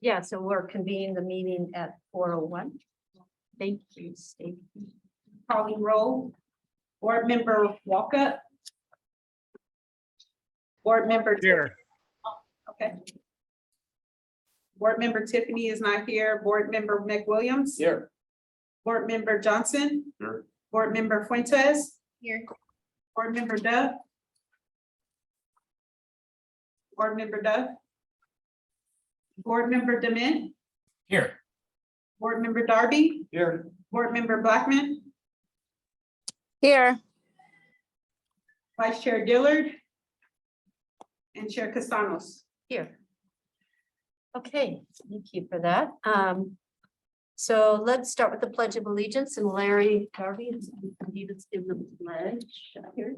Yeah, so we're convening the meeting at 4:01. Thank you, Stacey. Calling roll. Board Member Walker. Board Member. Here. Okay. Board Member Tiffany is not here. Board Member McWilliams. Here. Board Member Johnson. Here. Board Member Fuentes. Here. Board Member Dove. Board Member Dove. Board Member Dement. Here. Board Member Darby. Here. Board Member Blackman. Here. Vice Chair Dillard. And Chair Castanos. Here. Okay, thank you for that. So let's start with the Pledge of Allegiance, and Larry Darby is give the pledge here.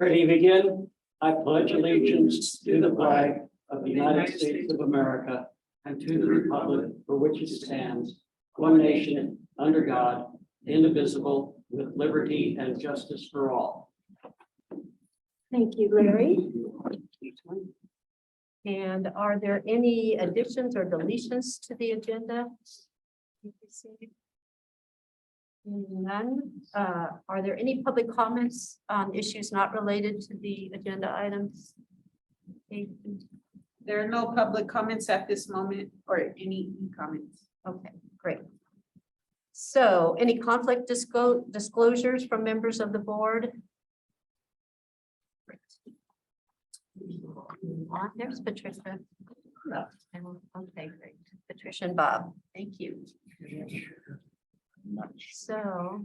Ready to begin? I pledge allegiance to the flag of the United States of America and to the republic for which it stands, one nation, under God, indivisible, with liberty and justice for all. Thank you, Larry. And are there any additions or deletions to the agenda? None. Are there any public comments on issues not related to the agenda items? There are no public comments at this moment or any comments. Okay, great. So any conflict disclosures from members of the board? There's Patricia. Okay, great. Patricia and Bob, thank you. So.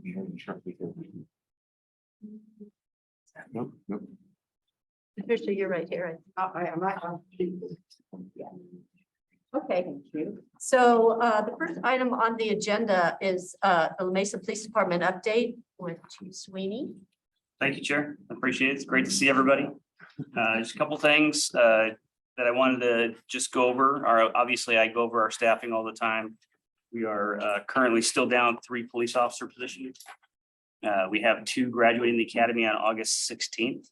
Patricia, you're right here. Okay, so the first item on the agenda is the La Mesa Police Department update with Chief Sweeney. Thank you, Chair. Appreciate it. It's great to see everybody. Just a couple things that I wanted to just go over. Obviously, I go over our staffing all the time. We are currently still down 3 police officer positions. We have 2 graduating the academy on August 16th.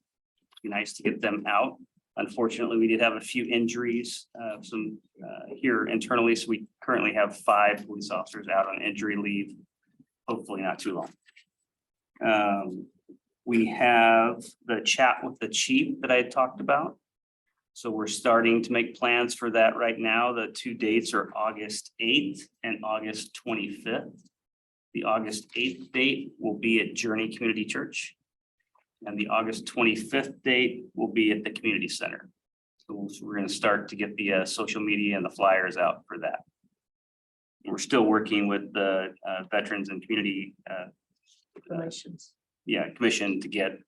Be nice to get them out. Unfortunately, we did have a few injuries, here internally, so we currently have 5 police officers out on injury leave. Hopefully not too long. We have the chat with the chief that I had talked about. So we're starting to make plans for that right now. The 2 dates are August 8th and August 25th. The August 8th date will be at Journey Community Church. And the August 25th date will be at the community center. So we're going to start to get the social media and the flyers out for that. We're still working with the Veterans and Community Relations. Commission to get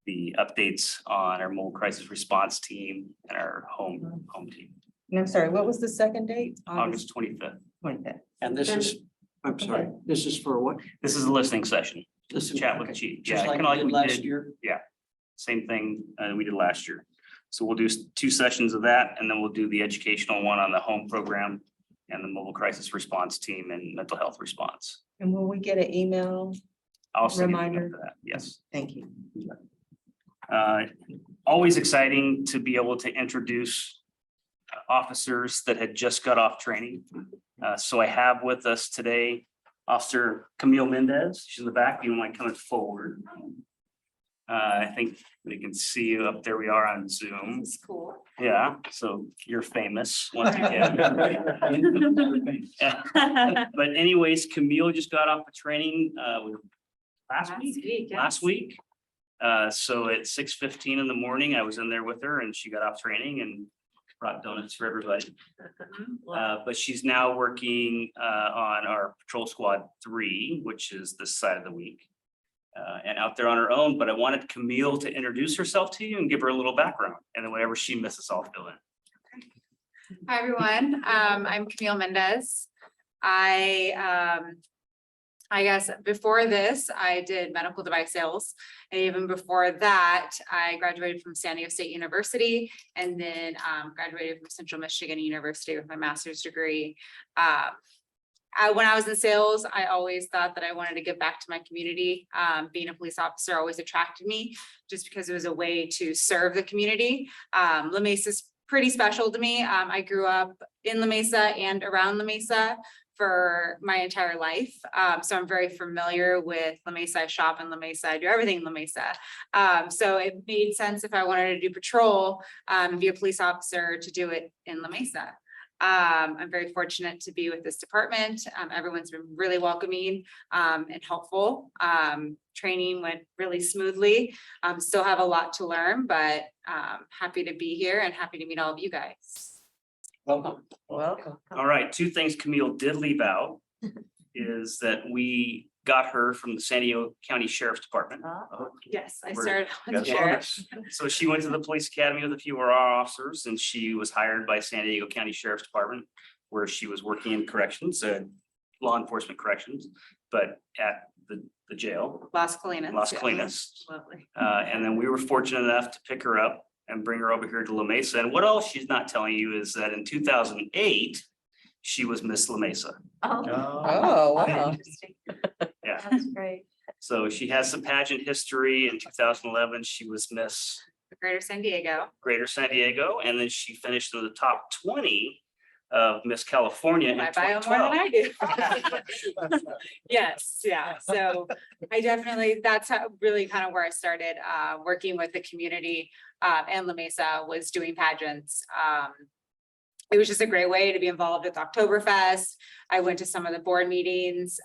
the updates on our mobile crisis response team and our home team. And I'm sorry, what was the second date? August 25th. 25th. And this is, I'm sorry, this is for what? This is a listening session. This is Chat with the chief. Just Yeah, like kind of we like did we last did. year. Same thing we did last year. So we'll do 2 sessions of that, and then we'll do the educational one on the home program and the mobile crisis response team and mental health response. And will we get an email? I'll send you an email Reminder. for that. Yes. Thank you. Always exciting to be able to introduce officers that had just got off training. So I have with us today Officer Camille Mendez. She's in the back. You mind coming forward? I think we can see you up there. We are on Zoom. It's cool. Yeah, so you're famous once again. But anyways, Camille just got off the training last week. So at 6:15 in the morning, I was in there with her and she got off training and brought donuts for everybody. But she's now working on our Patrol Squad 3, which is this side of the week. And out there on her own, but I wanted Camille to introduce herself to you and give her a little background, and then whatever she misses, I'll fill in. Hi, everyone. I'm Camille Mendez. I guess before this, I did medical device sales. And even before that, I graduated from San Diego State University and then graduated from Central Michigan University with my master's degree. When I was in sales, I always thought that I wanted to give back to my community. Being a police officer always attracted me just because it was a way to serve the community. La Mesa's pretty special to me. I grew up in La Mesa and around La Mesa for my entire life. So I'm very familiar with La Mesa. I shop in La Mesa. I do everything in La Mesa. So it made sense if I wanted to do patrol, and be a police officer, to do it in La Mesa. I'm very fortunate to be with this department. Everyone's been really welcoming, and helpful. Training went really smoothly. Still have a lot to learn, but happy to be here and happy to meet all of you guys. Welcome. Welcome. All right, two things Camille did leave out is that we got her from the San Diego County Sheriff's Department. Yes, I We're- started with got the a sheriff. So she went to the police academy with a few of our officers, and she was hired by San Diego County Sheriff's Department, where she was working in corrections, law enforcement corrections, but at the jail, Las Colinas. Las yes. Colinas. Lovely. And then we were fortunate enough to pick her up and bring her over here to La Mesa. And what else she's not telling you is that in 2008, she was Miss La Mesa. Oh, Oh, wow. interesting. Yeah. That's great. So she has some pageant history. In 2011, she was Miss Greater San Diego. Greater San Diego, and then she finished in the top 20 of Miss California in I buy more than 2012. I do. Yes, yeah, so I definitely, that's how really kind of where I started, working with the community, and La Mesa was doing pageants. It was just a great way to be involved with Oktoberfest. I went to some of the board meetings,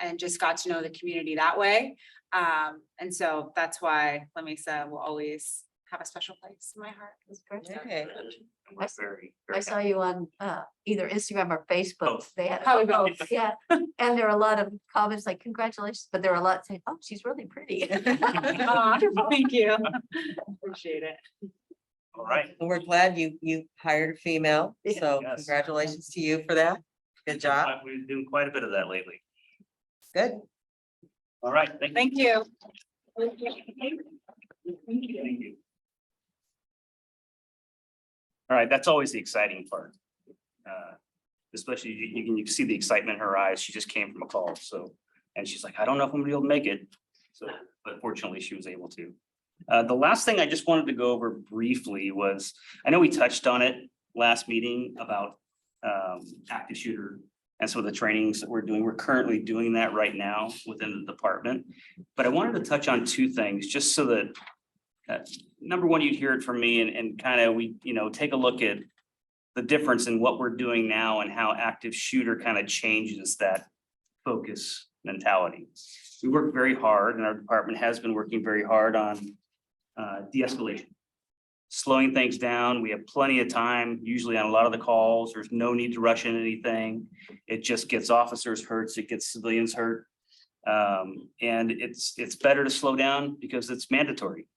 and just got to know the community that way. And so that's why La Mesa will always have a special place in my heart. That's great. Okay. We're very, I very saw you on either Instagram or Facebook. Both. They had Probably both. yeah, and there are a lot of comments like congratulations, but there are a lot saying, "Oh, she's really pretty." Thank you. Appreciate it. all right. And we're glad you hired a female, so Yes. congratulations to you for that. Good job. We've been doing quite a bit of that lately. Good. All right. Thank you. Thank you. Thank you. All right, that's always the exciting part. Especially you can see the excitement in her eyes. She just came from a call, so, and she's like, I don't know if I'm gonna be able to make it. So, but fortunately, she was able to. The last thing I just wanted to go over briefly was, I know we touched on it last meeting about active shooter and some of the trainings that we're doing. We're currently doing that right now within the department. But I wanted to touch on two things, just so that number one, you'd hear it from me and kind of we, take a look at the difference in what we're doing now and how active shooter kind of changes that focus mentality. We work very hard, and our department has been working very hard on de-escalation, slowing things down. We have plenty of time, usually on a lot of the calls. There's no need to rush in anything. It just gets officers hurt, it gets civilians hurt. And it's better to slow down because it's mandatory,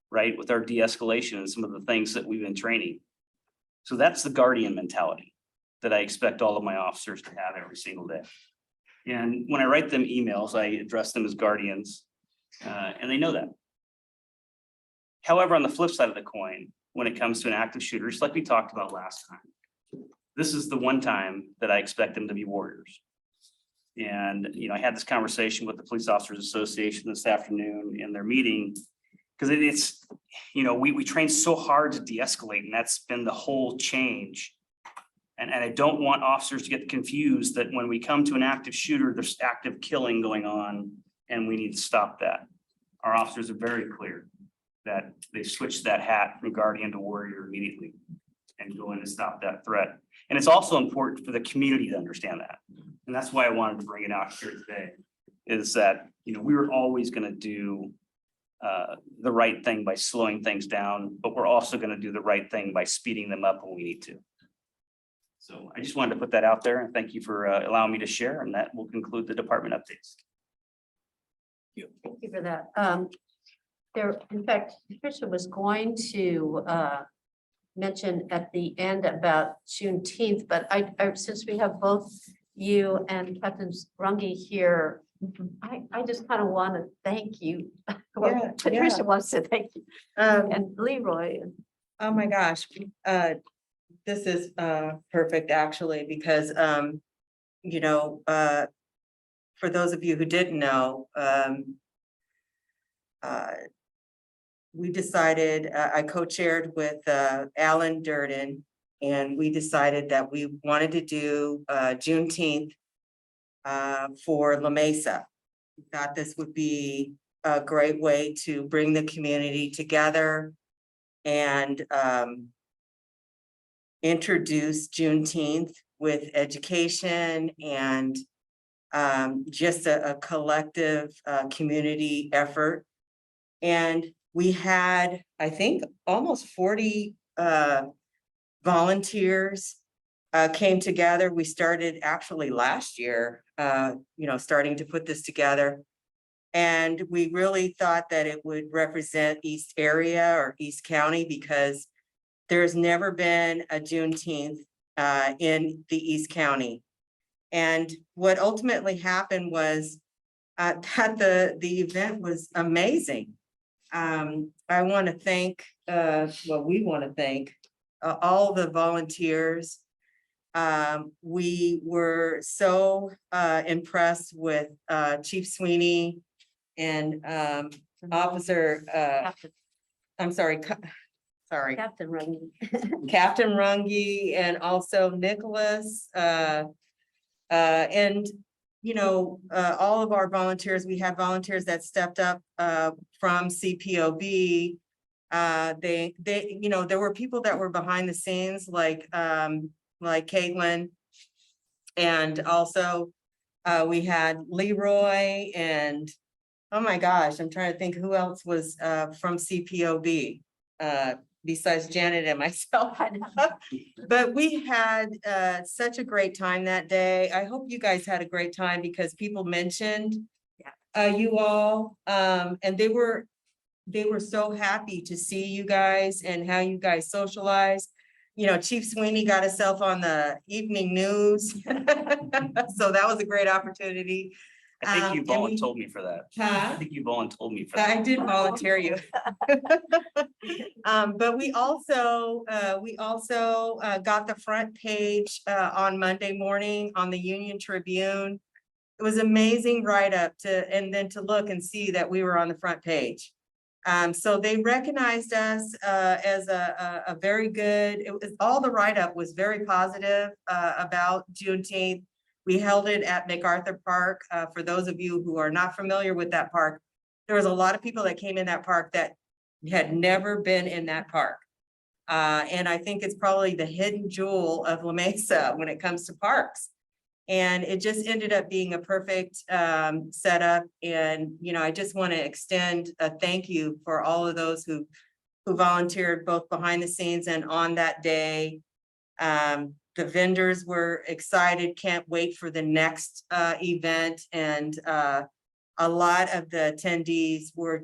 right? With our de-escalation and some of the things that we've been training. So that's the guardian mentality that I expect all of my officers to have every single day. And when I write them emails, I address them as guardians, and they know that. However, on the flip side of the coin, when it comes to an active shooter, just like we talked about last time, this is the one time that I expect them to be warriors. And, I had this conversation with the Police Officers Association this afternoon in their meeting, because it's, we train so hard to de-escalate, and that's been the whole change. And I don't want officers to get confused that when we come to an active shooter, there's active killing going on, and we need to stop that. Our officers are very clear that they switched that hat from guardian to warrior immediately and go in and stop that threat. And it's also important for the community to understand that. And that's why I wanted to bring it out here today, is that, we were always going to do the right thing by slowing things down, but we're also going to do the right thing by speeding them up when we need to. So I just wanted to put that out there, and thank you for allowing me to share, and that will conclude the department updates. Thank you for that. In fact, Patricia was going to mention at the end about Juneteenth, but since we have both you and Captain Runge here, I just kind of want to thank you. Well, Yeah, Patricia yeah. wants to thank you, and Leroy. Oh my gosh, this is perfect actually, because for those of you who didn't know, we decided, I co-chaired with Alan Durden, and we decided that we wanted to do Juneteenth for La Mesa. We thought this would be a great way to bring the community together and introduce Juneteenth with education and just a collective community effort. And we had, I think, almost 40 volunteers came together. We started actually last year, starting to put this together. And we really thought that it would represent East area or East County because there's never been a Juneteenth in the East County. And what ultimately happened was that the event was amazing. I want to thank, we want to thank all the volunteers. We were so impressed with Chief Sweeney and Officer, I'm sorry, Captain Rungy. Captain Rungy and also Nicholas. And, all of our volunteers, we had volunteers that stepped up from CPOB. There were people that were behind the scenes like Caitlin. And also we had Leroy and, oh my gosh, I'm trying to think who else was from CPOB besides Janet and myself. But we had such a great time that day. I hope you guys had a great time because people mentioned you all, and they were so happy to see you guys and how you guys socialize. Chief Sweeney got himself on the evening news. So that was a great opportunity. I think you and voluntold me for that. Huh? I think you voluntold me for that. I did volunteer you. But we also got the front page on Monday morning on the Union Tribune. It was amazing write-up and then to look and see that we were on the front page. So they recognized us as a very good, all the write-up was very positive about Juneteenth. We held it at MacArthur Park. For those of you who are not familiar with that park, there was a lot of people that came in that park that had never been in that park. And I think it's probably the hidden jewel of La Mesa when it comes to parks. And it just ended up being a perfect setup. And, I just want to extend a thank you for all of those who volunteered both behind the scenes and on that day. The vendors were excited, can't wait for the next event. And a lot of the attendees were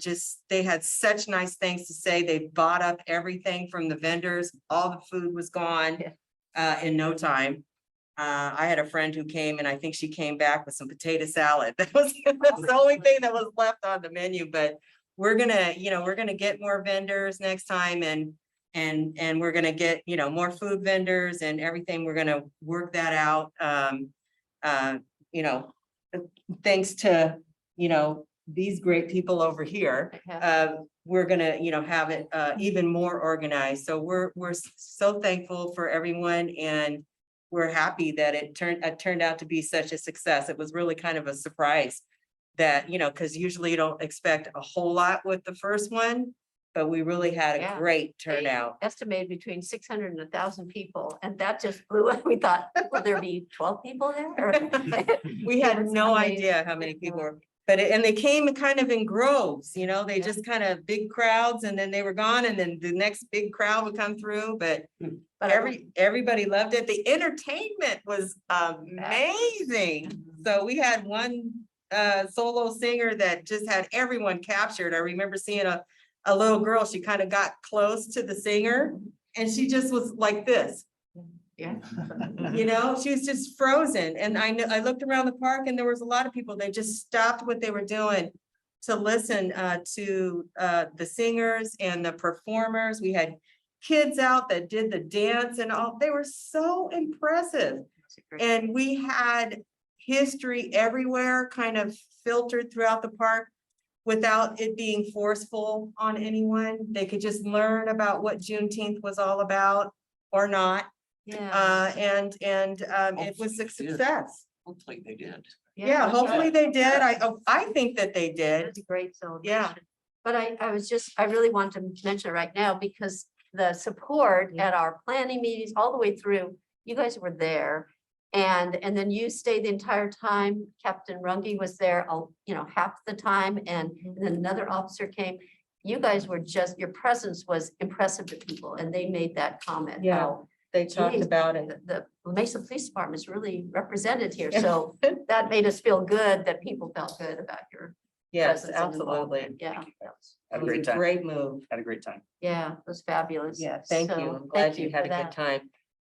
they had such nice things to say. They bought up everything from the vendors. All the food was gone in no time. I had a friend who came and I think she came back with some potato salad. That's the only thing that was left on the menu, but we're gonna get more vendors next time and we're gonna get, more food vendors and everything. We're gonna work that out. Thanks to, these great people over here, we're gonna, have it even more organized. So we're so thankful for everyone and we're happy that it turned out to be such a success. It was really kind of a surprise that, because usually you don't expect a whole lot with the first one, but we really had a great turnout. Estimated between 600 and 1,000 people, and that just blew up. We thought, will there be 12 people there? We had It's no amazing. idea how many people were, but and they came kind of in groves, they just kind of big crowds and then they were gone and then the next big crowd would come through, but everybody loved it. The entertainment was amazing. So we had one solo singer that just had everyone captured. I remember seeing a little girl, she kind of got close to the singer and she just was like this. Yeah. She was just frozen. And I looked around the park and there was a lot of people, they just stopped what they were doing to listen to the singers and the performers. We had kids out that did the dance and all. They were so impressive. And we had history everywhere kind of filtered throughout the park. without it being forceful on anyone. They could just learn about what Juneteenth was all about or not. Yeah. It was a success. Hopefully they did. Yeah, hopefully they did. I think that they It did. was a great celebration. But I really want to mention it right now because the support at our planning meetings all the way through, you guys were there. And then you stayed the entire time. Captain Runge was there, half the time, and then another officer came. You guys were your presence was impressive to people, and they made that comment. Yeah. how They talked Geez, about it. The Mesa Police Department is really represented here, so that made us feel good that people felt good about your Yes, presence and absolutely. involvement. Yeah, Had a It was great time. Great move. Had a great time. yeah, it was fabulous. Yeah, thank you. So, I'm glad thank you had for a good that. time.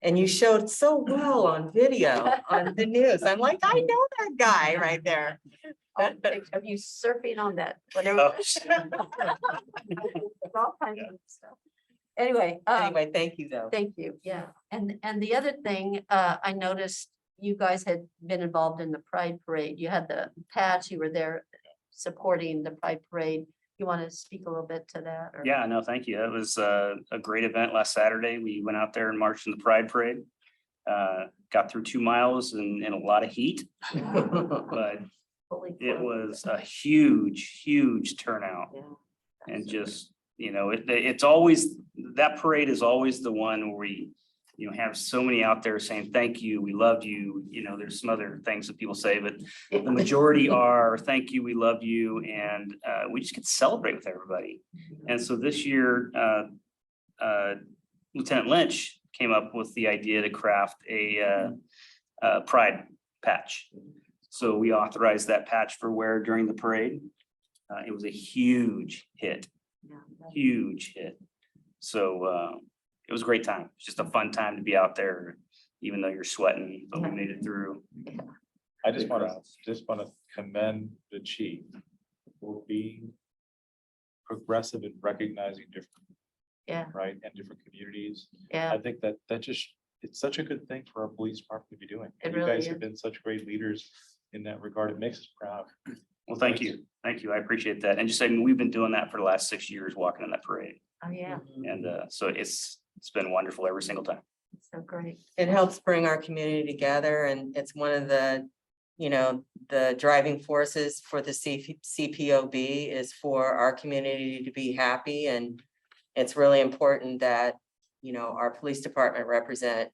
And you showed so well on video, on the news. I'm like, I know that guy right there. Of you surfing on that, whatever. Oh, All kinds of stuff. Anyway. Anyway, thank you though. Thank you, yeah. And the other thing, I noticed you guys had been involved in the Pride Parade. You had the patch, you were there supporting the Pride Parade. You want to speak a little bit to that? or- Yeah, no, thank you. It was a great event last Saturday. We went out there and marched in the Pride Parade. Got through 2 miles in a lot of heat, but Holy it cow. was a huge turnout. Yeah. And just, it's always, that parade is always the one where we, have so many out there saying, thank you, we love you. There's some other things that people say, but the majority are, thank you, we love you. And we just get to celebrate with everybody. And so this year, Lieutenant Lynch came up with the idea to craft a pride patch. So we authorized that patch for wear during the parade. It was a huge hit. So it was a great time. It's just a fun time to be out there, even though you're sweating, but we made it through. I just want to commend the chief for being progressive in recognizing different, Yeah, right, and different communities. yeah, I think that it's such a good thing for our police department to be doing. It You really guys is. have been such great leaders in that regard. It makes us proud. Well, thank you. Thank you. I appreciate that. And just saying, we've been doing that for the last 6 years, walking in that parade. oh, yeah, And so it's been wonderful every single time. it's so great. It helps bring our community together and it's one of the, the driving forces for the CPOB is for our community to be happy. And it's really important that, our police department represent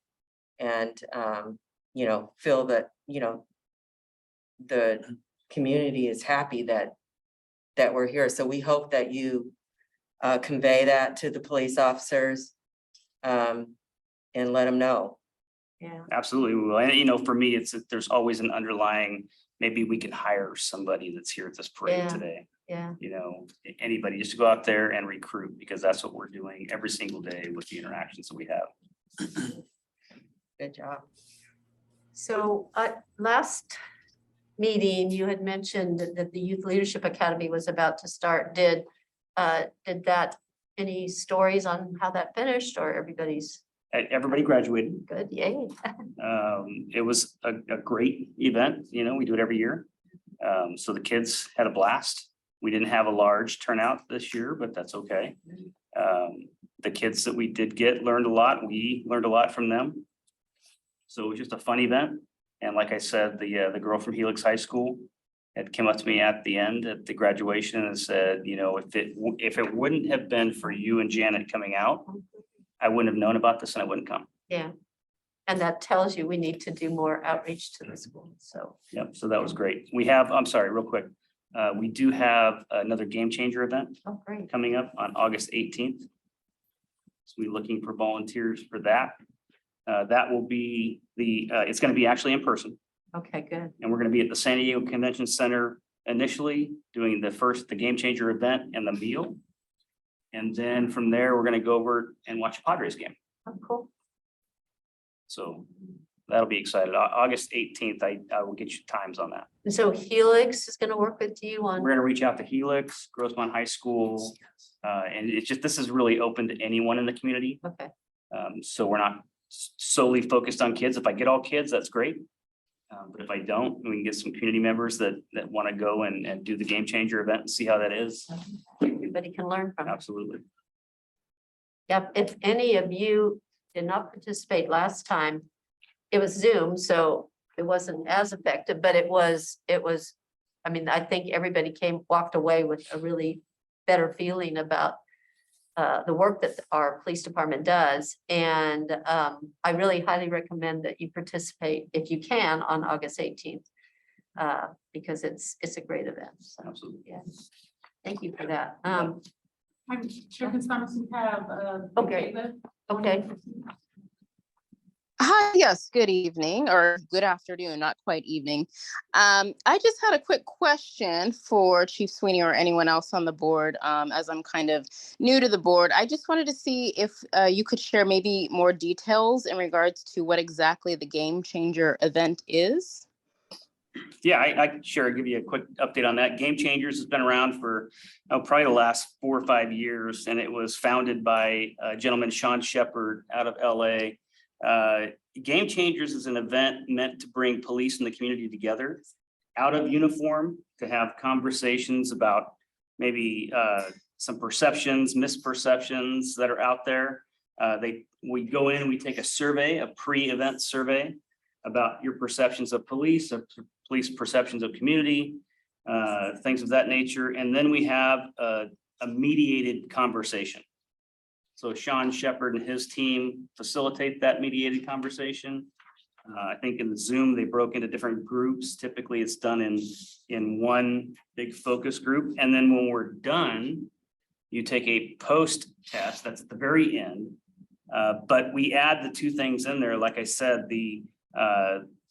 and, feel that, the community is happy that we're here. So we hope that you convey that to the police officers and let them know. Yeah, Absolutely. we will. And for me, there's always an underlying, maybe we can hire somebody that's here at this parade Yeah. today. yeah, Anybody just to go out there and recruit, because that's what we're doing every single day with the interactions that we have. Good job. so, last meeting, you had mentioned that the Youth Leadership Academy was about to start. Did that, any stories on how that finished, or everybody's Everybody graduated. good? Yay. It was a great event, we do it every year. So the kids had a blast. We didn't have a large turnout this year, but that's okay. The kids that we did get learned a lot. We learned a lot from them. So it was just a fun event. And like I said, the girl from Helix High School had come up to me at the end at the graduation and said, if it wouldn't have been for you and Janet coming out, I wouldn't have known about this and I wouldn't come. Yeah. And that tells you we need to do more outreach to the school, so. Yep, so that was great. I'm sorry, real quick. We do have another Game Changer event Oh, great. coming up on August 18th. So we're looking for volunteers for that. That will be it's going to be actually in person, Okay, good. and we're going to be at the San Diego Convention Center initially doing the Game Changer event and the meal. And then from there, we're going to go over and watch a Padres game. Oh, cool. So that'll be excited. August 18th, I will get you times on that. And so Helix is gonna work with you on, We're gonna reach out to Helix, Grossmont High School, and this is really open to anyone in the community. okay, So we're not solely focused on kids. If I get all kids, that's great. But if I don't, we can get some community members that want to go and do the game changer event and see how that is. Everybody can learn from it. Absolutely. Yep, if any of you did not participate last time, it was Zoom, so it wasn't as effective, but it was, I mean, I think everybody walked away with a really better feeling about the work that our police department does. And I really highly recommend that you participate if you can on August 18th. Because it's a great event. So, Absolutely. yeah. Thank you for that. I'm sure Ms. Thomas, you have. Okay. Okay. Hi, yes, good evening or good afternoon, not quite evening. I just had a quick question for Chief Sweeney or anyone else on the board, as I'm kind of new to the board. I just wanted to see if you could share maybe more details in regards to what exactly the Game Changer event is. Yeah, I can sure give you a quick update on that. Game Changers has been around for probably the last 4 or 5 years, and it was founded by a gentleman, Sean Shepard, out of LA. Game Changers is an event meant to bring police and the community together out of uniform to have conversations about maybe some perceptions, misperceptions that are out there. We go in, we take a survey, a pre-event survey about your perceptions of police perceptions of community, things of that nature. And then we have a mediated conversation. So Sean Shepard and his team facilitate that mediated conversation. I think in the Zoom, they broke into different groups. Typically, it's done in one big focus group. And then when we're done, you take a post test that's at the very end. But we add the 2 things in there. Like I said, the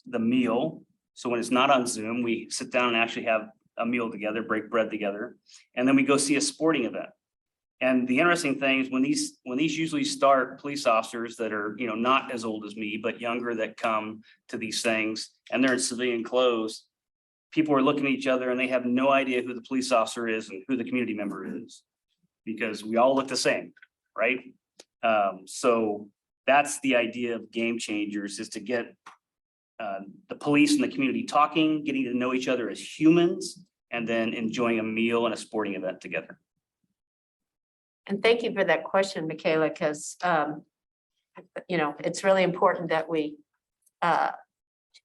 meal. So when it's not on Zoom, we sit down and actually have a meal together, break bread together, and then we go see a sporting event. And the interesting thing is when these usually start, police officers that are, not as old as me, but younger that come to these things and they're in civilian clothes, people are looking at each other and they have no idea who the police officer is and who the community member is because we all look the same, right? So that's the idea of Game Changers, is to get the police and the community talking, getting to know each other as humans, and then enjoying a meal and a sporting event together. And thank you for that question, Michaela, because, it's really important that we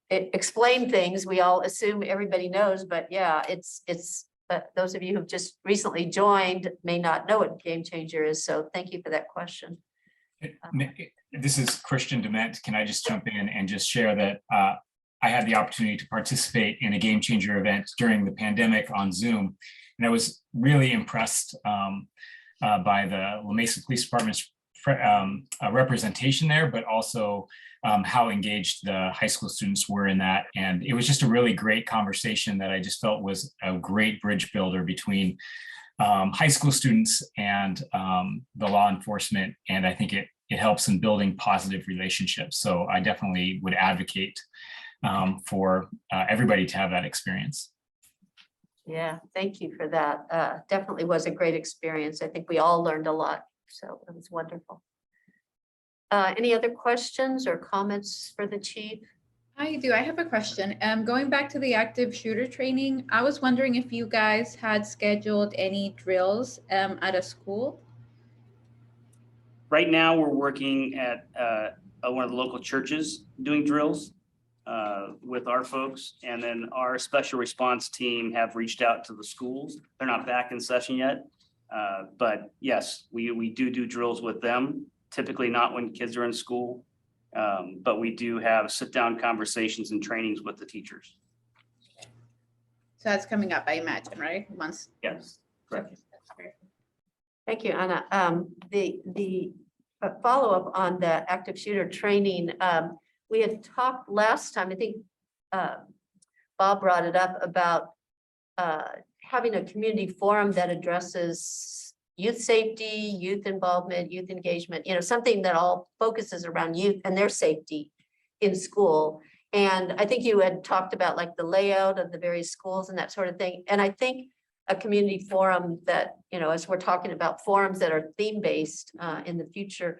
explain things. We all assume everybody knows, but yeah, it's those of you who've just recently joined may not know what Game Changer is. So thank you for that question. This is Christian Dement. Can I just jump in and just share that I had the opportunity to participate in a Game Changer event during the pandemic on Zoom. And I was really impressed by the La Mesa Police Department's representation there, but also how engaged the high school students were in that. And it was just a really great conversation that I just felt was a great bridge builder between high school students and the law enforcement. And I think it helps in building positive relationships. So I definitely would advocate for everybody to have that experience. Yeah, thank you for that. Definitely was a great experience. I think we all learned a lot. So it was wonderful. Any other questions or comments for the chief? I do. I have a question. Going back to the active shooter training, I was wondering if you guys had scheduled any drills at a school. Right now, we're working at one of the local churches doing drills with our folks. And then our special response team have reached out to the schools. They're not back in session yet. But yes, we do drills with them, typically not when kids are in school. But we do have sit-down conversations and trainings with the teachers. So that's coming up, I imagine, right? Once. Yes, correct. Thank you, Anna. The follow-up on the active shooter training, we had talked last time, I think Bob brought it up about having a community forum that addresses youth safety, youth involvement, youth engagement, something that all focuses around youth and their safety in school. And I think you had talked about like the layout of the various schools and that sort of thing. And I think a community forum that, as we're talking about forums that are theme-based in the future,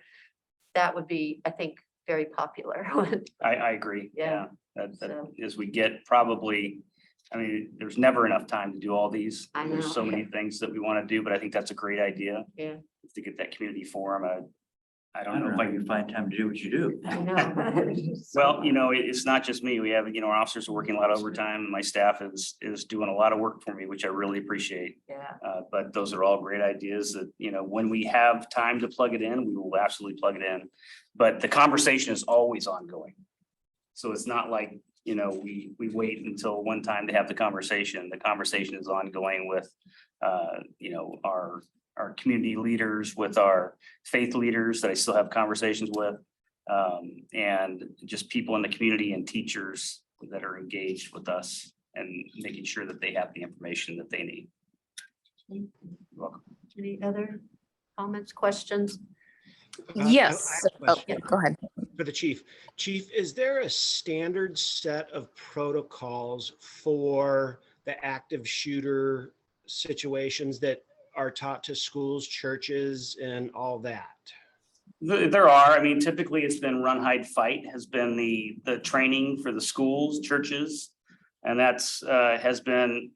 that would be, I think, very popular one. I agree. Yeah. That So- as we get probably, I mean, there's never enough time to do all these. I There's know. so many things that we want to do, but I think that's a great idea. Yeah. To get that community forum. I I don't don't know know if how you find time to do what you do. I know. Well, it's not just me. We have, our officers are working a lot of overtime. My staff is doing a lot of work for me, which I really appreciate. Yeah, But those are all great ideas that, when we have time to plug it in, we will absolutely plug it in. But the conversation is always ongoing. So it's not like, we wait until one time to have the conversation. The conversation is ongoing with, our community leaders, with our faith leaders that I still have conversations with. And just people in the community and teachers that are engaged with us and making sure that they have the information that they need. You're welcome. any other comments, questions? Yes. I have a Oh, question go ahead. for the chief. Chief, is there a standard set of protocols for the active shooter situations that are taught to schools, churches, and all that? There are, typically it's been run, hide, fight has been the training for the schools, churches. And that's has been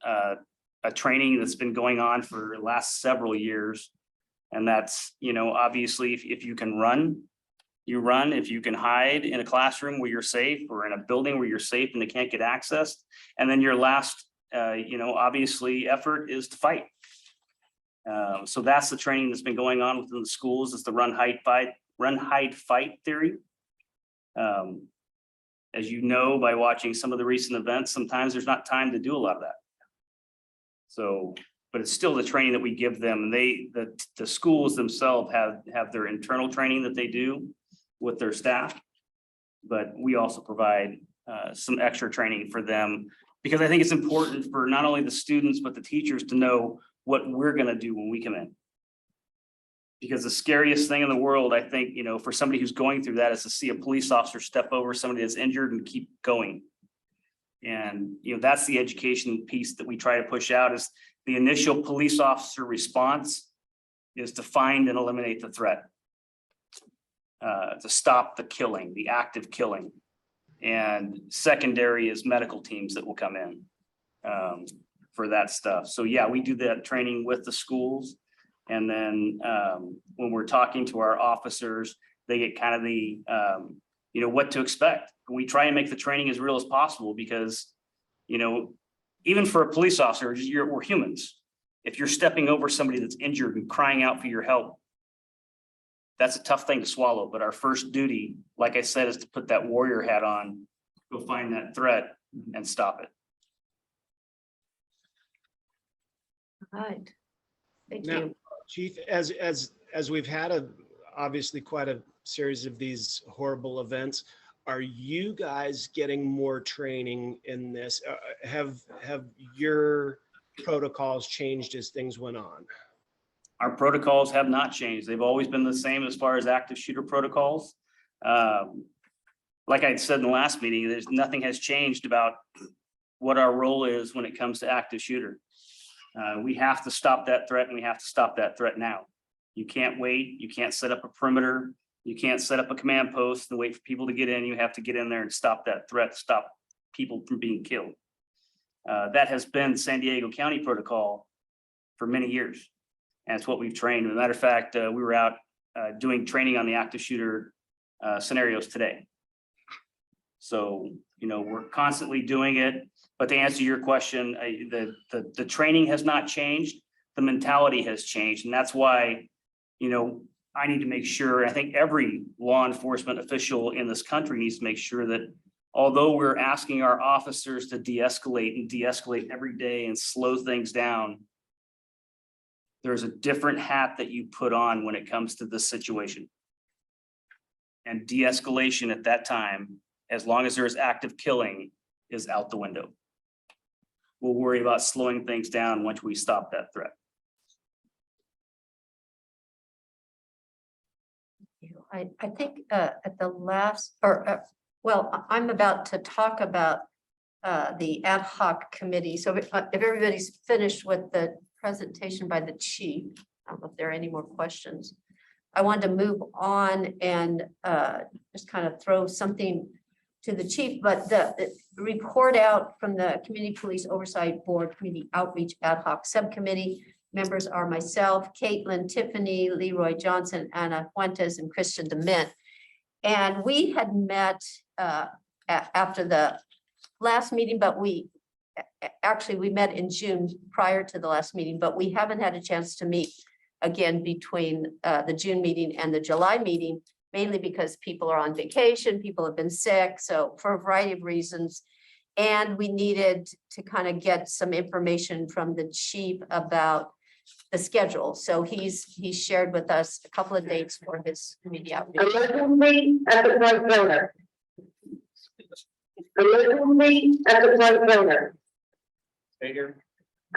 a training that's been going on for the last several years. And that's, obviously if you can run, you run. If you can hide in a classroom where you're safe or in a building where you're safe and they can't get access. And then your last, obviously effort is to fight. So that's the training that's been going on within the schools. It's the run, hide, fight theory. As you know, by watching some of the recent events, sometimes there's not time to do a lot of that. So, but it's still the training that we give them. And the schools themselves have their internal training that they do with their staff. But we also provide some extra training for them, because I think it's important for not only the students, but the teachers to know what we're going to do when we come in. Because the scariest thing in the world, I think, for somebody who's going through that, is to see a police officer step over somebody that's injured and keep going. And, that's the education piece that we try to push out, is the initial police officer response is to find and eliminate the threat. To stop the killing, the active killing. And secondary is medical teams that will come in for that stuff. So yeah, we do that training with the schools. And then when we're talking to our officers, they get kind of the, what to expect. We try and make the training as real as possible, because, even for a police officer, we're humans. If you're stepping over somebody that's injured and crying out for your help, that's a tough thing to swallow. But our first duty, like I said, is to put that warrior hat on, go find that threat and stop it. All right. Thank Now, you. Chief, as we've had obviously quite a series of these horrible events, are you guys getting more training in this? Have your protocols changed as things went on? Our protocols have not changed. They've always been the same as far as active shooter protocols. Like I said in the last meeting, nothing has changed about what our role is when it comes to active shooter. We have to stop that threat, and we have to stop that threat now. You can't wait. You can't set up a perimeter. You can't set up a command post and wait for people to get in. You have to get in there and stop that threat, stop people from being killed. That has been San Diego County protocol for many years. And it's what we've trained. As a matter of fact, we were out doing training on the active shooter scenarios today. So, we're constantly doing it. But to answer your question, the training has not changed. The mentality has changed. And that's why, I need to make sure, I think every law enforcement official in this country needs to make sure that although we're asking our officers to de-escalate every day and slow things down, there's a different hat that you put on when it comes to this situation. And de-escalation at that time, as long as there is active killing, is out the window. We'll worry about slowing things down once we stop that threat. I think at the last, I'm about to talk about the ad hoc committee. So if everybody's finished with the presentation by the chief, I don't know if there are any more questions. I wanted to move on and just kind of throw something to the chief, but the report out from the Community Police Oversight Board Community Outreach Ad Hoc Subcommittee. Members are myself, Caitlin, Tiffany, Leroy Johnson, Anna Fuentes, and Christian Dement. And we had met after the last meeting, but actually we met in June prior to the last meeting, but we haven't had a chance to meet again between the June meeting and the July meeting, mainly because people are on vacation, people have been sick, so for a variety of reasons. And we needed to kind of get some information from the chief about the schedule. So he's shared with us a couple of dates for his community outreach. Emergency at the front counter. Emergency at the front counter. Stay here.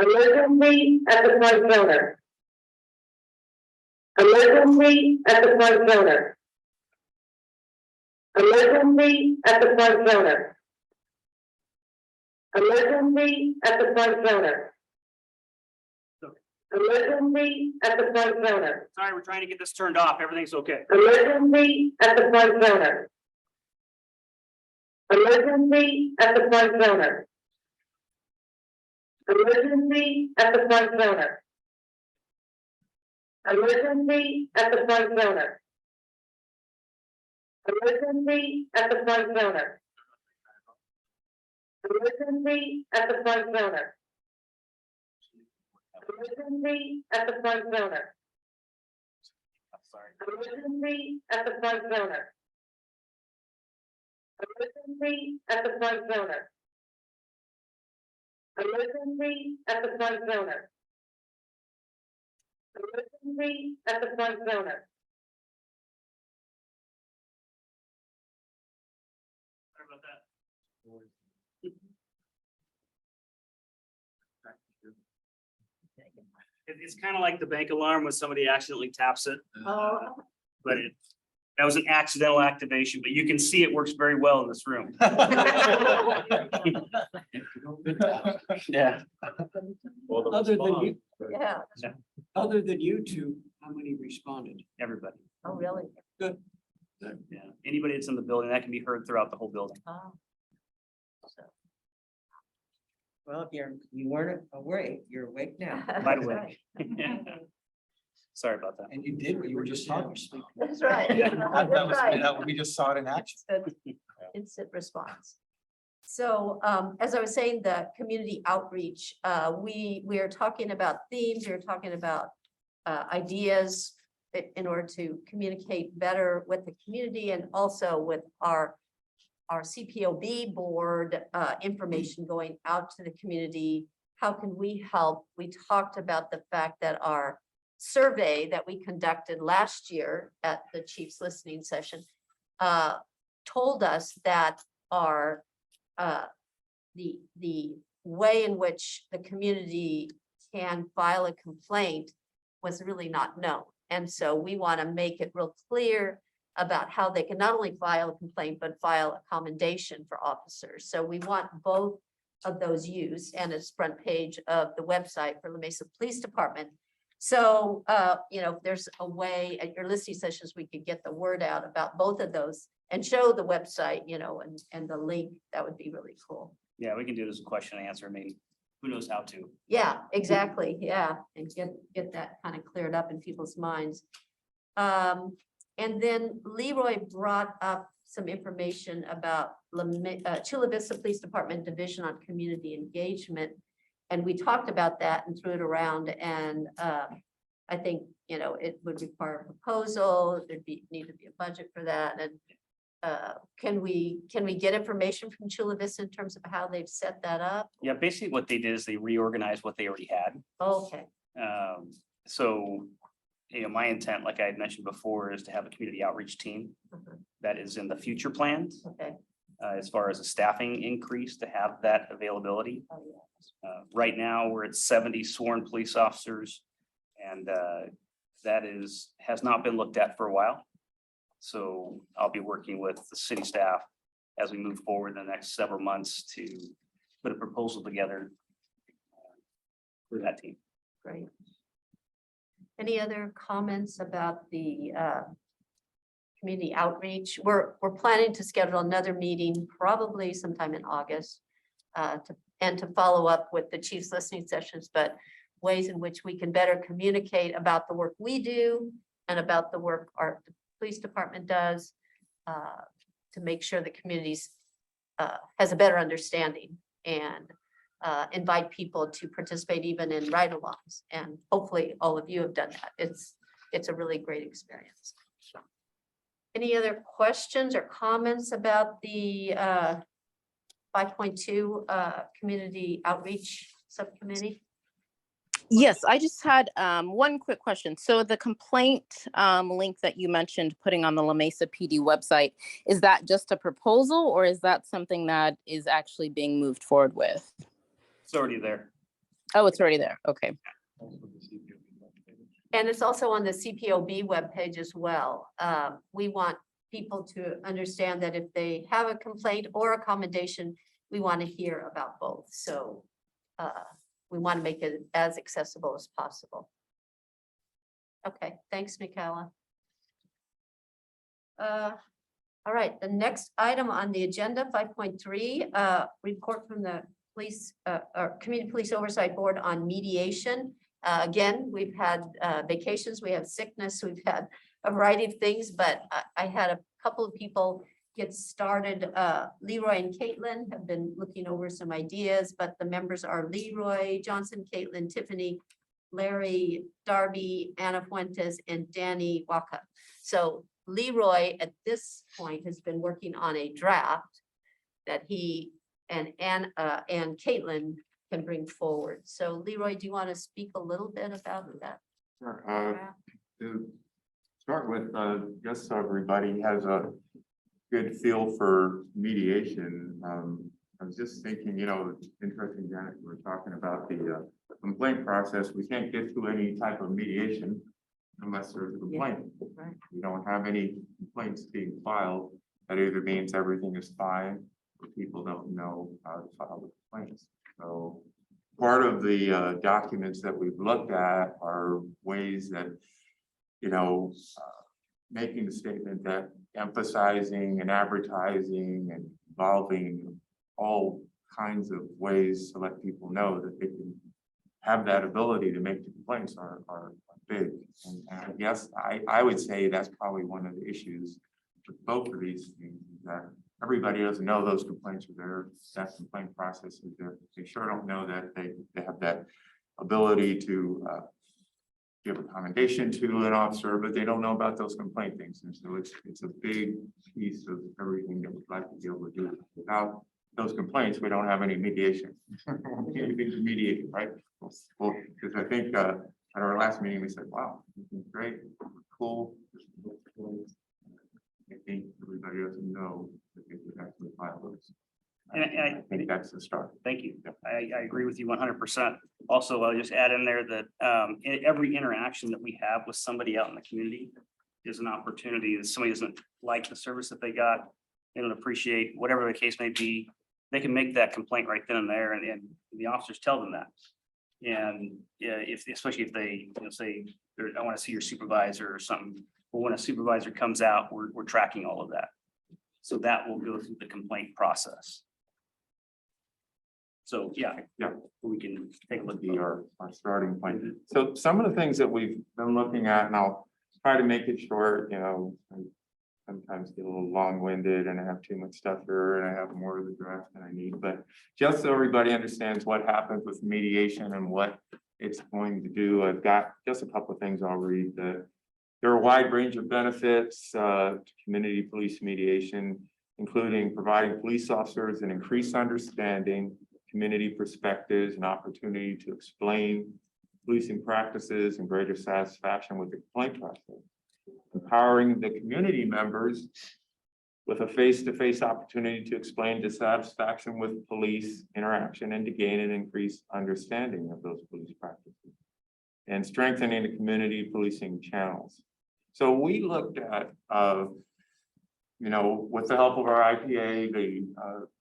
Emergency at the front counter. Emergency at the front counter. Emergency at the front counter. Emergency at the front counter. Emergency at the front counter. Sorry, we're trying to get this turned off. Everything's okay. Emergency at the front counter. Emergency at the front counter. Emergency at the front counter. Emergency at the front counter. Emergency at the front counter. Emergency at the front counter. Emergency at the front counter. Emergency at the front counter. Emergency at the front counter. Emergency at the front counter. Emergency at the front counter. Sorry about that. It's kind of like the bank alarm when somebody accidentally taps it, Oh, but that was an accidental activation, but you can see it works very well in this room. Yeah. Other than you, yeah. other than you two, how many responded? Everybody. Oh, really? Yeah. Anybody that's in the building, that can be heard throughout the whole building. Oh. So, Well, if you weren't awake, you're awake now. By the that's way. right. Sorry about that. And you did what you were just talking. That's right. Yeah. That's right. We just saw it in action. Instant response. So as I was saying, the community outreach, we are talking about themes, we're talking about ideas in order to communicate better with the community and also with our CPOB board, information going out to the community. How can we help? We talked about the fact that our survey that we conducted last year at the chief's listening session told us that our the way in which the community can file a complaint was really not known. And so we want to make it real clear about how they can not only file a complaint, but file a commendation for officers. So we want both of those used, and it's front page of the website for La Mesa Police Department. So, if there's a way at your listening sessions, we could get the word out about both of those and show the website, and the link, that would be really cool. Yeah, we can do it as a question and answer, maybe. Who knows how to? Yeah, exactly. Yeah, and get that kind of cleared up in people's minds. And then Leroy brought up some information about Chula Vista Police Department Division on Community Engagement. And we talked about that and threw it around, and I think, it would require a proposal, need to be a budget for that. And can we get information from Chula Vista in terms of how they've set that up? Yeah, basically what they did is they reorganized what they already had. Okay, So, my intent, like I had mentioned before, is to have a community outreach team Mhm. that is in the future plans. okay. As far as a staffing increase to have that availability. Oh, yeah. Right now, we're at 70 sworn police officers. And that has not been looked at for a while. So I'll be working with the city staff as we move forward in the next several months to put a proposal together for that team. Great. Any other comments about the community outreach? We're planning to schedule another meeting probably sometime in August to follow up with the chief's listening sessions, but ways in which we can better communicate about the work we do and about the work our police department does to make sure the communities has a better understanding and invite people to participate even in ride-alongs. And hopefully all of you have done that. It's a really great experience. Any other questions or comments about the 5.2 community outreach subcommittee? Yes, I just had one quick question. So the complaint link that you mentioned putting on the La Mesa PD website, is that just a proposal or is that something that is actually being moved forward with? It's already there. Oh, it's already there. Okay. And it's also on the CPOB webpage as well. We want people to understand that if they have a complaint or a commendation, we want to hear about both. So we want to make it as accessible as possible. Okay, thanks, Michaela. All right, the next item on the agenda, 5.3, report from the police or Community Police Oversight Board on mediation. Again, we've had vacations, we have sickness, we've had a variety of things, but I had a couple of people get started. Leroy and Caitlin have been looking over some ideas, but the members are Leroy, Johnson, Caitlin, Tiffany, Larry, Darby, Anna Fuentes, and Danny Waka. So Leroy at this point has been working on a draft that he and Caitlin can bring forward. So Leroy, do you want to speak a little bit about that? Sure. draft? To start with, just so everybody has a good feel for mediation. I was just thinking, it's interesting, Janet, we're talking about the complaint process. We can't get to any type of mediation unless there's a complaint. Right. We don't have any complaints being filed. That either means everything is fine or people don't know how to file the complaints. So part of the documents that we've looked at are ways that, making the statement that emphasizing and advertising and involving all kinds of ways to let people know that they can have that ability to make the complaints are big. And I guess I would say that's probably one of the issues with both of these things, is that everybody doesn't know those complaints are there. That complaint process is there. They sure don't know that they have that ability to give a commendation to an officer, but they don't know about those complaint things. And so it's a big piece of everything that we'd like to be able to do. Without those complaints, we don't have any mediation. Anything to mediate, right? Well, because I think at our last meeting, we said, wow, this is great, cool. I think everybody doesn't know that they could actually file those. And I think that's the start. Thank you. I agree with you 100%. Also, I'll just add in there that every interaction that we have with somebody out in the community is an opportunity. That somebody doesn't like the service that they got, they don't appreciate, whatever the case may be, they can make that complaint right then and there, and the officers tell them that. And especially if they say, I want to see your supervisor or something. But when a supervisor comes out, we're tracking all of that. So that will go through the complaint process. So yeah, we can take a look at Our starting point. So some of the things that we've been looking at, and I'll try to make it short, I sometimes get a little long-winded and I have too much stuff here and I have more of the draft than I need, but just so everybody understands what happens with mediation and what it's going to do, I've got just a couple of things I'll read. There are a wide range of benefits to community police mediation, including providing police officers an increased understanding, community perspectives, and opportunity to explain policing practices and greater satisfaction with the complaint process. Empowering the community members with a face-to-face opportunity to explain dissatisfaction with police interaction and to gain an increased understanding of those police practices. And strengthening the community policing channels. So we looked at, with the help of our IPA, they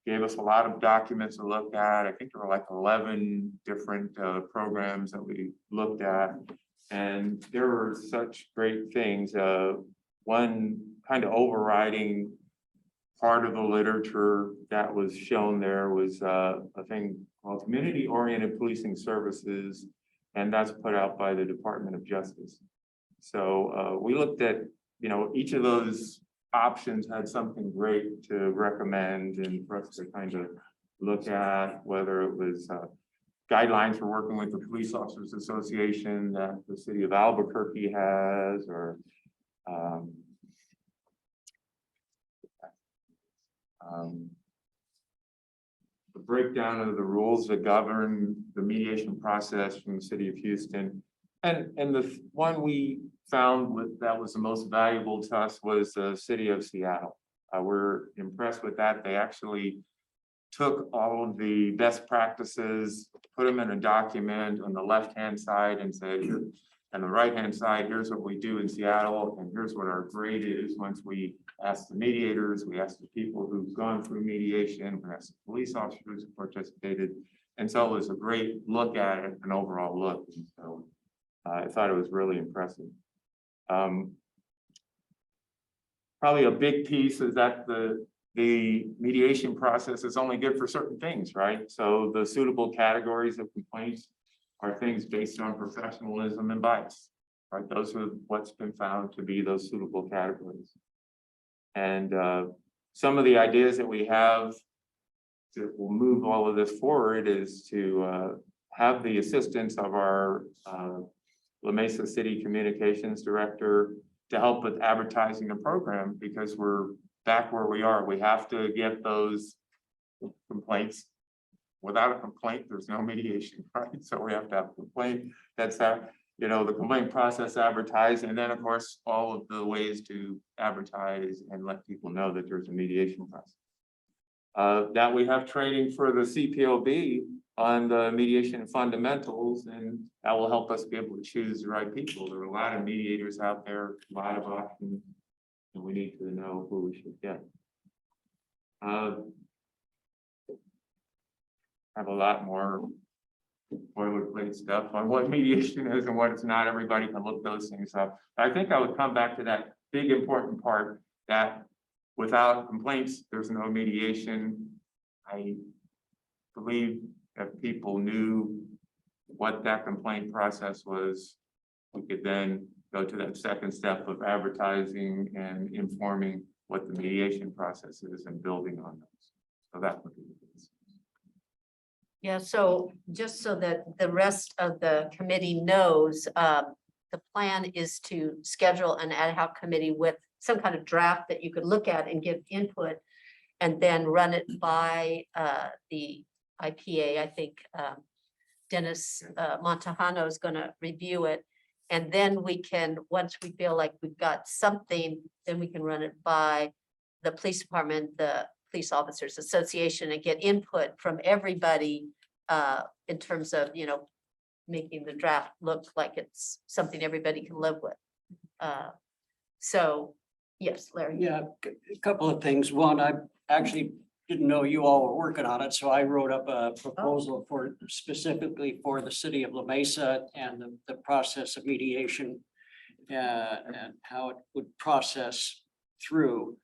gave us a lot of documents to look at. I think there were like 11 different programs that we looked at. And there were such great things. One kind of overriding part of the literature that was shown there was a thing called community-oriented policing services, and that's put out by the Department of Justice. So we looked at, each of those options had something great to recommend and for us to kind of look at, whether it was guidelines for working with the Police Officers Association that the city of Albuquerque has, or the breakdown of the rules that govern the mediation process from the city of Houston. And the one we found that was the most valuable to us was the city of Seattle. We're impressed with that. They actually took all of the best practices, put them in a document on the left-hand side and said, and the right-hand side, here's what we do in Seattle, and here's what our grade is. Once we ask the mediators, we ask the people who've gone through mediation, we ask the police officers who participated. And so it was a great look at it, an overall look. And so I thought it was really impressive. Probably a big piece is that the mediation process is only good for certain things, right? So the suitable categories of complaints are things based on professionalism and bias, right? Those are what's been found to be those suitable categories. And some of the ideas that we have that will move all of this forward is to have the assistance of our La Mesa City Communications Director to help with advertising the program, because we're back where we are. We have to get those complaints. Without a complaint, there's no mediation, right? So we have to have a complaint. That's that, the complaint process advertised, and then of course, all of the ways to advertise and let people know that there's a mediation process. That we have training for the CPOB on the mediation fundamentals, and that will help us be able to choose the right people. There are a lot of mediators out there, a lot of options, and we need to know who we should get. Have a lot more boilerplate stuff on what mediation is and what it's not. Everybody can look those things up. I think I would come back to that big important part that without complaints, there's no mediation. I believe if people knew what that complaint process was, we could then go to that second step of advertising and informing what the mediation process is and building on those. So that would be the case. Yeah, so just so that the rest of the committee knows, the plan is to schedule an ad hoc committee with some kind of draft that you could look at and give input, and then run it by the IPA. I think Dennis Montejano is going to review it. And then we can, once we feel like we've got something, then we can run it by the police department, the Police Officers Association, and get input from everybody in terms of, making the draft look like it's something everybody can live with. So, yes, Larry. Yeah, a couple of things. One, I actually didn't know you all were working on it, so I wrote up a proposal for specifically for the city of La Mesa and the process of mediation and how it would process through.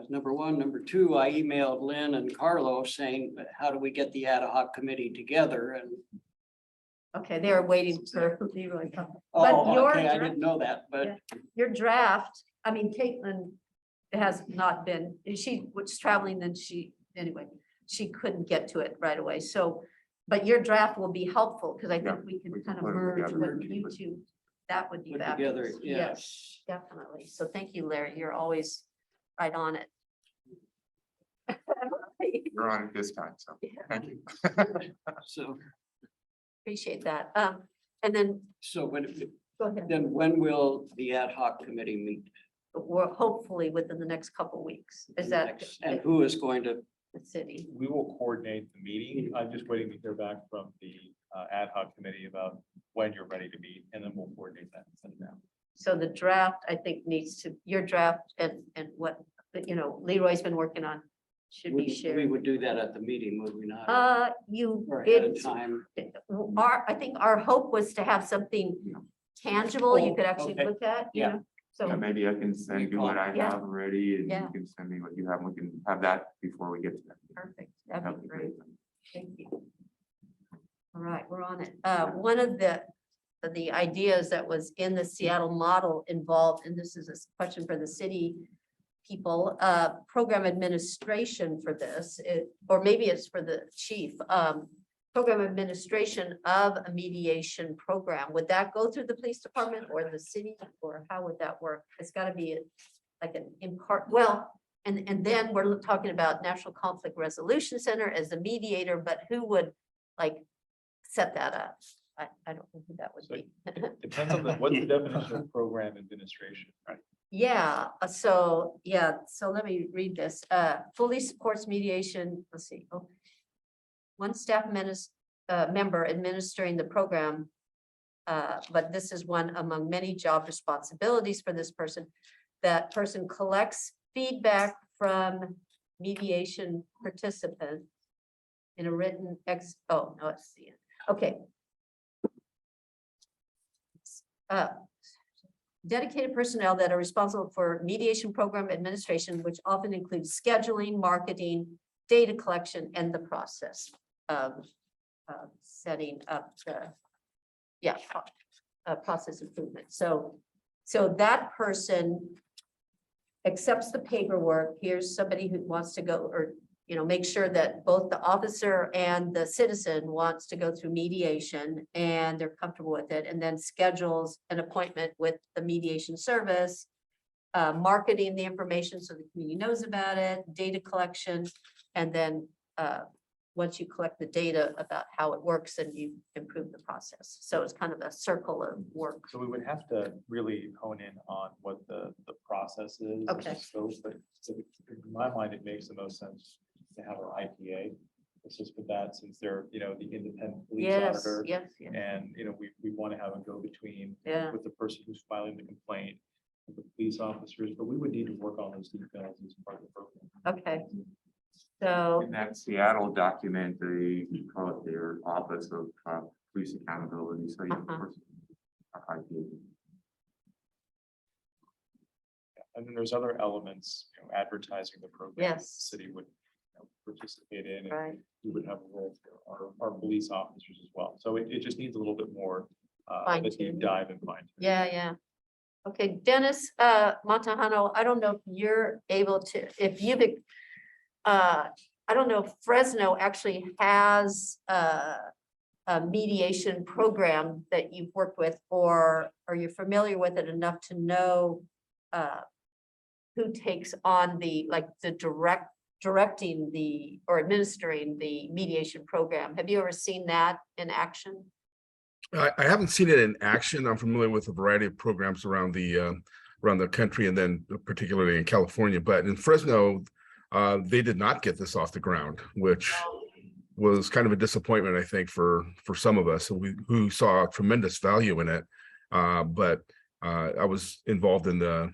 Number one. Number two, I emailed Lynn and Carlos saying, how do we get the ad hoc committee together? And Okay, they're waiting for Leroy. oh, your okay, I draft- didn't know that, but Yeah. Your draft, I mean, Caitlin has not been, she was traveling and she couldn't get to it right away. So, but your draft will be helpful because I think Yeah, we can we can kind of put it merge together. with you two. That would be put that. together, Yes, definitely. So thank you, Larry. You're always right on it. You're on it this time, so thank you. so, Appreciate that. And then, so when, go ahead. then when will the ad hoc committee meet? We're hopefully within the next couple weeks. Is that Next? And who is going to, the city? We will coordinate the meeting. I'm just waiting to hear back from the ad hoc committee about when you're ready to meet, and then we'll coordinate that and send it out. So the draft, I think, needs to, your draft and what, Leroy's been working on should be we shared. would do that at the meeting, would we not? You Or ahead of did, time? I think our hope was to have something tangible, you could Oh, actually okay. look at, you Yeah. know, so. Maybe I can send you what I Yeah. have already and Yeah. you can send me what you have. We can have that before we get to that. Perfect, that'd That'd be be great. Thank you. All right, we're on it. One of the ideas that was in the Seattle model involved, and this is a question for the city people, program administration for this, or maybe it's for the chief. Program administration of a mediation program. Would that go through the police department or the city, or how would that work? It's got to be like an in part, well, and then we're talking about National Conflict Resolution Center as the mediator, but who would like set that up? I don't know who that would be. Depends on what's the definition of program administration, right? Yeah, so let me read this. Fully supports mediation, let's see. Oh, one staff member administering the program. But this is one among many job responsibilities for this person. That person collects feedback from mediation participants in a written oh, no, it's the end. Okay. Dedicated personnel that are responsible for mediation program administration, which often includes scheduling, marketing, data collection, and the process of setting up the, process improvement. So that person accepts the paperwork. Here's somebody who wants to go, or make sure that both the officer and the citizen wants to go through mediation and they're comfortable with it, and then schedules an appointment with the mediation service, marketing the information so the community knows about it, data collection, and then once you collect the data about how it works, and you improve the process. So it's kind of a circle of work. So we would have to really hone in on what the process is. and the Okay. scope, but in my mind, it makes the most sense to have our IPA. Let's just put that, since they're, the independent police Yes, auditor. yes, yes. And, we want to have a go-between Yeah. with the person who's filing the complaint, with the police officers, but we would need to work on those details as part of the program. Okay. So, In that Seattle document, they call it their Office of Police Accountability, so you. And then there's other elements, advertising the program. Yes. the City would participate in, and right, we would have a role for our police officers as well. So it just needs a little bit more of a Fine-tuning. deep dive and fine. yeah. Okay, Dennis Montahano, I don't know if you're able to, if you've, I don't know if Fresno actually has a mediation program that you've worked with, or are you familiar with it enough to know who takes on the directing the or administering the mediation program? Have you ever seen that in action? I haven't seen it in action. I'm familiar with a variety of programs around the country, and then particularly in California. But in Fresno, they did not get this off the ground, which was kind of a disappointment, I think, for some of us who saw tremendous value in it. But I was involved in the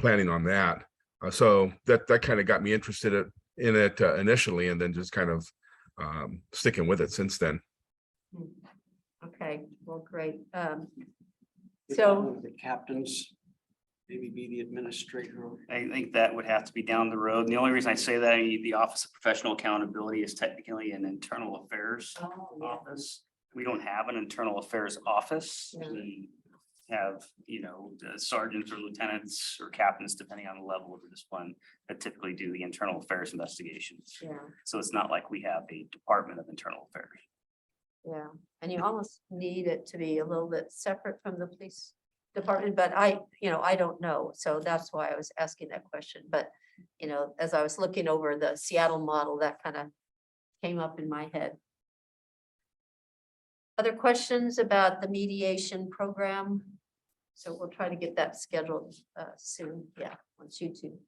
planning on that, so that kind of got me interested in it initially, and then just kind of sticking with it since then. Okay, well, great. If So- one of the captains, maybe be the administrator. I think that would have to be down the road. And the only reason I say that, the Office of Professional Accountability is technically an internal affairs office. We don't have an internal affairs office. Yeah. We have, the sergeants or lieutenants or captains, depending on the level of the discipline, that typically do the internal affairs investigations. Yeah, So it's not like we have a Department of Internal Affairs. yeah, and you almost need it to be a little bit separate from the police department, but I don't know, so that's why I was asking that question. But, as I was looking over the Seattle model, that kind of came up in my head. Other questions about the mediation program? So we'll try to get that scheduled soon, once you two.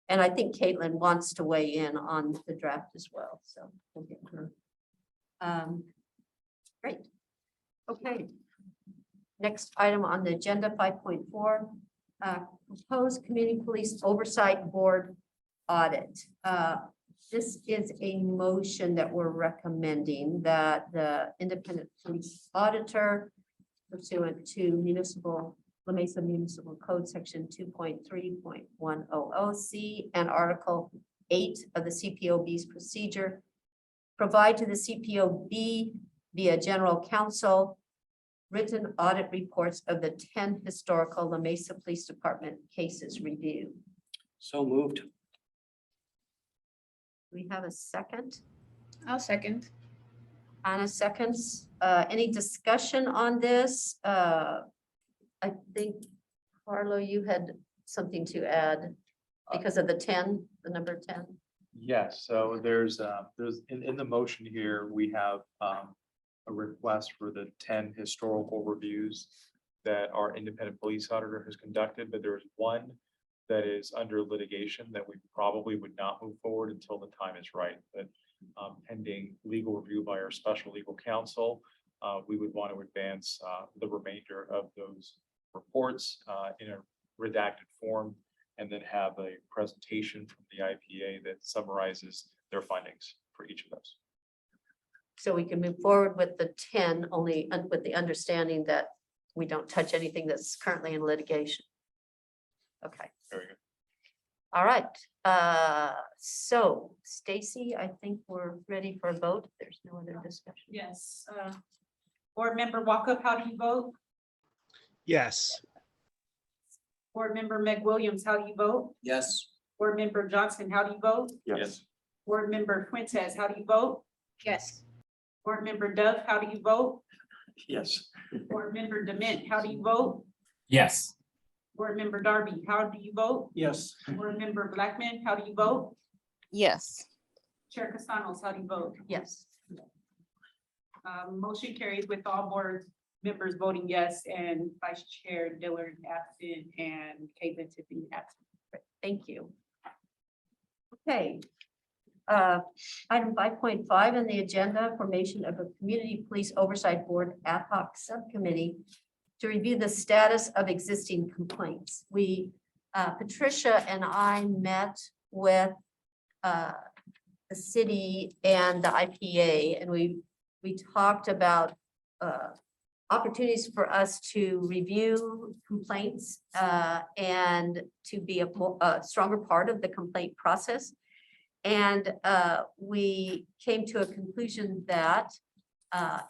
And I think Caitlin wants to weigh in on the draft as well, so we'll get her. Great. Okay. Next item on the agenda, 5.4, proposed community police oversight board audit. This is a motion that we're recommending that the independent police auditor pursuant to La Mesa Municipal Code, section 2.3.100C and Article 8 of the CPOB's procedure. Provide to the CPOB via general counsel written audit reports of the 10 historical La Mesa Police Department cases reviewed. So moved. We have a second. I'll second. Anna seconds. Any discussion on this? I think, Carlo, you had something to add because of the 10, the number 10. Yes, so there's in the motion here, we have a request for the 10 historical reviews that our independent police auditor has conducted, but there's one that is under litigation that we probably would not move forward until the time is right. But pending legal review by our special legal counsel, we would want to advance the remainder of those reports in a redacted form, and then have a presentation from the IPA that summarizes their findings for each of those. So we can move forward with the 10 only with the understanding that we don't touch anything that's currently in litigation. Okay. Very good. All right. So Stacy, I think we're ready for a vote. There's no other discussion. Yes. Board Member Walkup, how do you vote? Yes. Board Member McWilliams, how do you vote? Yes. Board Member Johnson, how do you vote? Yes. Board Member Fuentes, how do you vote? Yes. Board Member Dove, how do you vote? Yes. Board Member Dement, how do you vote? Yes. Board Member Darby, how do you vote? Yes. Board Member Blackman, how do you vote? Yes. Chair Castanos, how do you vote? Yes. Motion carries with all board members voting yes and Vice Chair Dillard absent and Caitlin Tiffany absent. Thank you. Okay. Item 5.5 on the agenda, formation of a Community Police Oversight Board ad hoc subcommittee to review the status of existing complaints. Patricia and I met with the city and the IPA, and we talked about opportunities for us to review complaints and to be a stronger part of the complaint process. And we came to a conclusion that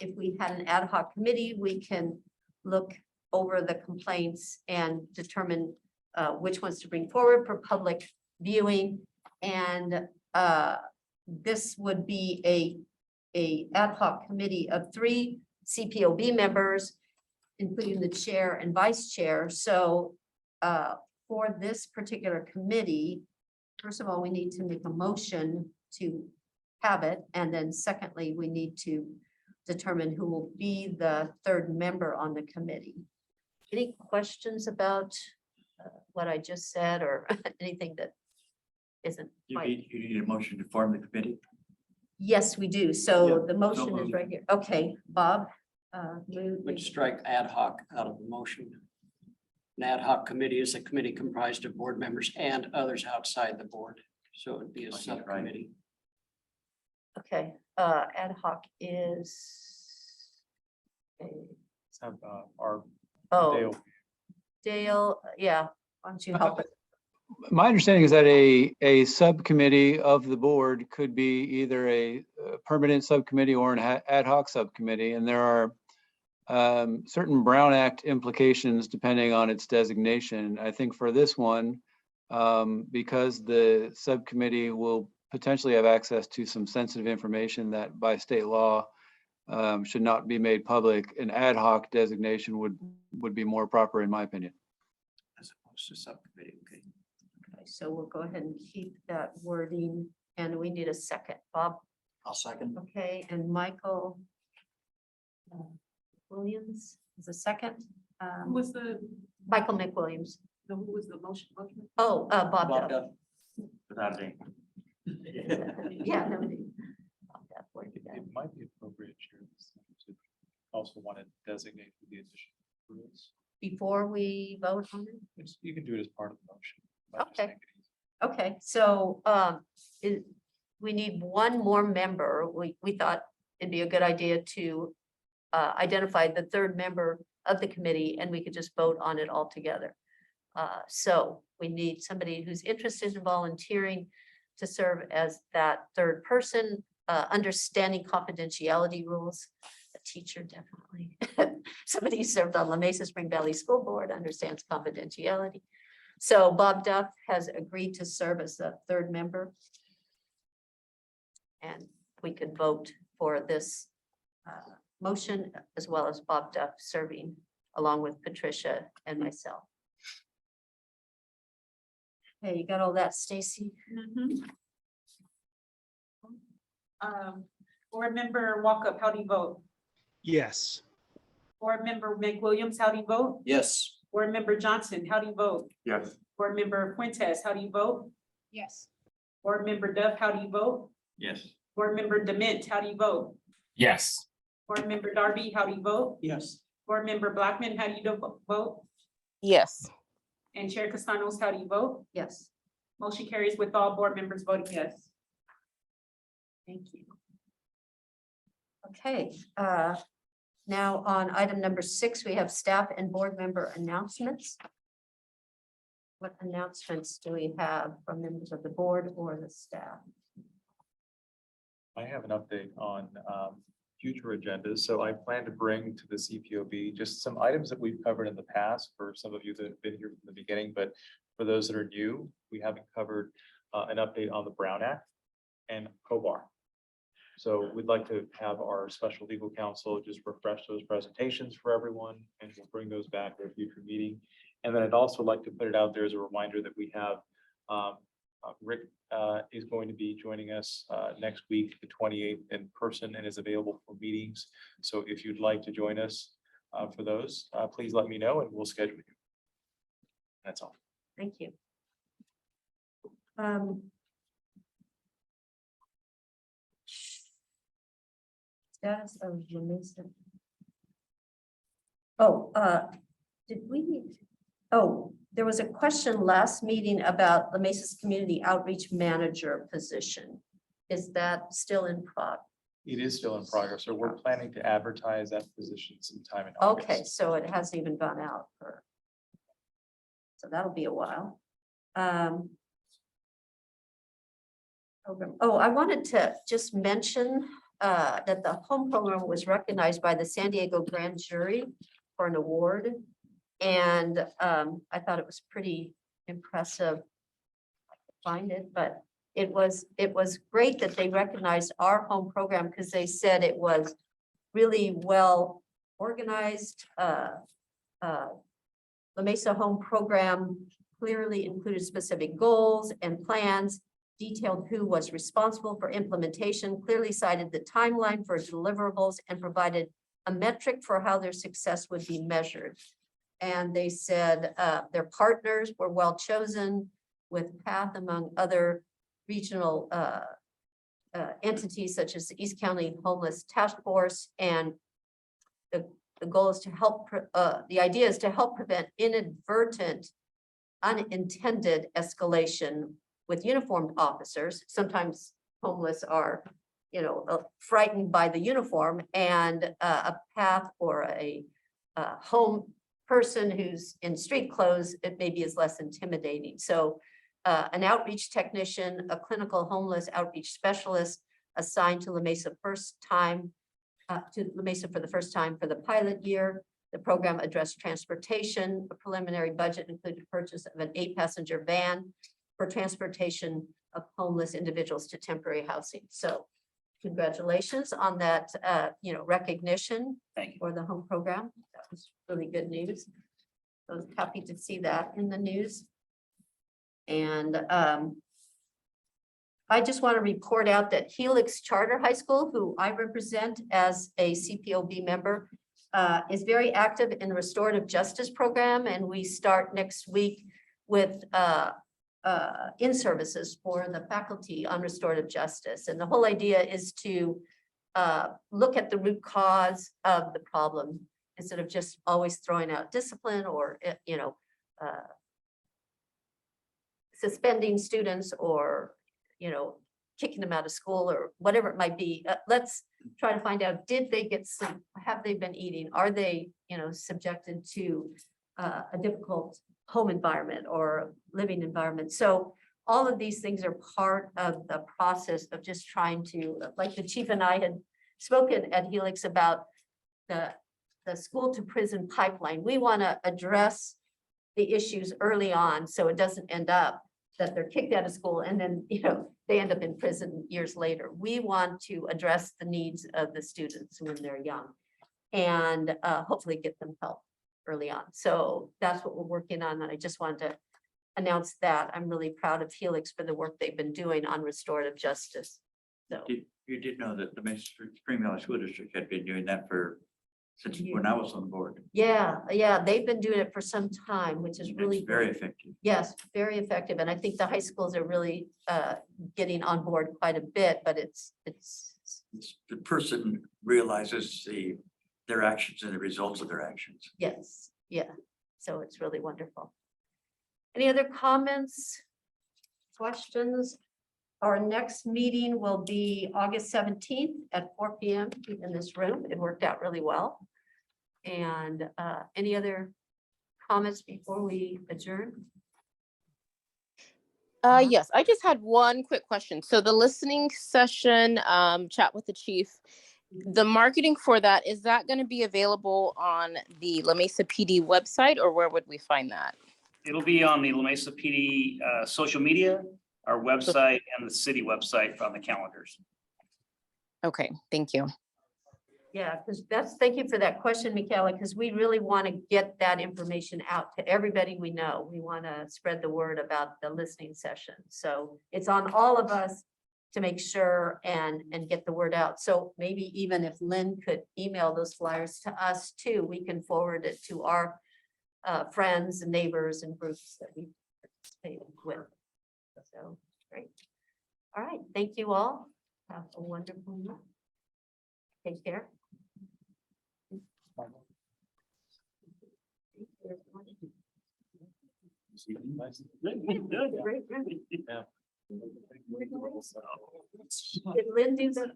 if we had an ad hoc committee, we can look over the complaints and determine which ones to bring forward for public viewing. And this would be a ad hoc committee of 3 CPOB members, including the chair and vice chair. So for this particular committee, first of all, we need to make a motion to have it. And then secondly, we need to determine who will be the 3rd member on the committee. Any questions about what I just said or anything that isn't? You right? need a motion to form the committee? Yes, we do. So Yeah, the motion is moved. right here. Okay, Bob. Would strike ad hoc out of the motion. An ad hoc committee is a committee comprised of board members and others outside the board. So it would be a subcommittee. Okay, ad hoc is. Let's have our Oh, Dale. Dale, yeah, why don't you help us? My understanding is that a subcommittee of the board could be either a permanent subcommittee or an ad hoc subcommittee, and there are certain Brown Act implications depending on its designation. I think for this one, because the subcommittee will potentially have access to some sensitive information that by state law should not be made public, an ad hoc designation would be more proper in my opinion. As opposed to subcommittee, okay. Okay, so we'll go ahead and keep that wording, and we need a second. Bob, I'll second. okay, and Michael Williams is a second. Who was the, Michael McWilliams. who was the motion? Oh, Bob Duff. Duff. Without any. Yeah. No, Bob Duff, where did that? It might be appropriate, Chair, to also want to designate who the additional rules. Before we vote on it? You can do it as part of the motion. by just Okay. making it easy. Okay, so we need one more member. We thought it'd be a good idea to identify the 3rd member of the committee and we could just vote on it all together. So we need somebody who's interested in volunteering to serve as that third person, understanding confidentiality rules. A teacher, definitely. Somebody who served on La Mesa Spring Valley School Board understands confidentiality. So Bob Duff has agreed to serve as the third member. And we could vote for this motion as well as Bob Duff serving along with Patricia and myself. Hey, you got all that, Stacy? Board Member Walkup, how do you vote? Yes. Board Member McWilliams, how do you vote? Yes. Board Member Johnson, how do you vote? Yes. Board Member Fuentes, how do you vote? Yes. Board Member Duff, how do you vote? Yes. Board Member Dement, how do you vote? Yes. Board Member Darby, how do you vote? Yes. Board Member Blackman, how do you vote? Yes. And Chair Castanos, how do you vote? Yes, Motion carries with all board members voting yes. thank you. Okay, now on item number 6, we have staff and board member announcements. What announcements do we have from members of the board or the staff? I have an update on future agendas. So I plan to bring to the CPOB just some items that we've covered in the past for some of you that have been here from the beginning, but for those that are new, we haven't covered an update on the Brown Act and COBAR. So we'd like to have our special legal counsel just refresh those presentations for everyone, and we'll bring those back at a future meeting. And then I'd also like to put it out there as a reminder that we have Rick is going to be joining us next week, the 28th, in person and is available for meetings. So if you'd like to join us for those, please let me know and we'll schedule you. That's all. Thank you. Status of La Mesa. Oh, did we? Oh, there was a question last meeting about La Mesa's community outreach manager position. Is that still in progress? It is still in progress. So we're planning to advertise that position sometime in August. Okay, so it hasn't even gone out for. So that'll be a while. Oh, I wanted to just mention that the home program was recognized by the San Diego Grand Jury for an award. And I thought it was pretty impressive. I could find it, but it was great that they recognized our home program because they said it was really well organized. La Mesa Home Program clearly included specific goals and plans, detailed who was responsible for implementation, clearly cited the timeline for deliverables, and provided a metric for how their success would be measured. And they said their partners were well chosen, with PATH among other regional entities such as the East County Homeless Task Force. And the goal is to help, the idea is to help prevent inadvertent, unintended escalation with uniformed officers. Sometimes homeless are, frightened by the uniform, and a PATH or a home person who's in street clothes, it maybe is less intimidating. So an outreach technician, a clinical homeless outreach specialist assigned to La Mesa for the first time for the pilot year. The program addressed transportation. A preliminary budget included purchase of an 8-passenger van for transportation of homeless individuals to temporary housing. So congratulations on that, recognition. Thank you. For the home program. That was really good news. I was happy to see that in the news. And I just want to report out that Helix Charter High School, who I represent as a CPOB member, is very active in the restorative justice program. And we start next week with in-services for the faculty on restorative justice. And the whole idea is to look at the root cause of the problem instead of just always throwing out discipline or, suspending students or, kicking them out of school or whatever it might be. Let's try to find out, did they get sleep? Have they been eating? Are they, subjected to a difficult home environment or living environment? So all of these things are part of the process of just trying to, like the chief and I had spoken at Helix about the school to prison pipeline. We want to address the issues early on, so it doesn't end up that they're kicked out of school and then, they end up in prison years later. We want to address the needs of the students when they're young and hopefully get them help early on. So that's what we're working on. And I just wanted to announce that. I'm really proud of Helix for the work they've been doing on restorative justice. So You did know that the Spring Valley School District had been doing that since when I was on the board. yeah, they've been doing it for some time, which is really It's very good. effective. Yes, very effective. And I think the high schools are really getting on board quite a bit, but it's The person realizes their actions and the results of their actions. yes, yeah. So it's really wonderful. Any other comments? Questions? Our next meeting will be August 17th at 4 p.m. in this room. It worked out really well. And any other comments before we adjourn? Yes, I just had one quick question. So the listening session, chat with the chief, the marketing for that, is that going to be available on the La Mesa PD website, or where would we find that? It'll be on the La Mesa PD social media, our website, and the city website on the calendars. Okay, thank you. Yeah, because thank you for that question, Michaela, because we really want to get that information out to everybody we know. We want to spread the word about the listening session. So it's on all of us to make sure and get the word out. So maybe even if Lynn could email those flyers to us too, we can forward it to our friends and neighbors and groups that we participate with. So, great. All right, thank you all. Have a wonderful night. Take care. Did Lynn do that?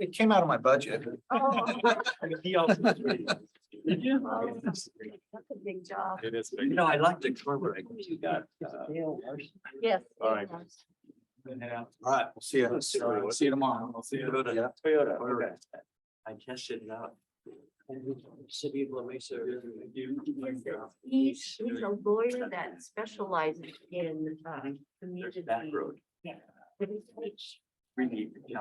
It came out of my budget. Oh, He also. that's a big job. It is. You know, I like to incorporate what you got. Yes. All right. All right, we'll see you. See you tomorrow. I'll see you. Toyota, okay. I tested it out. City of La Mesa. He's a lawyer that specializes in community. There's that road. Yeah. It's really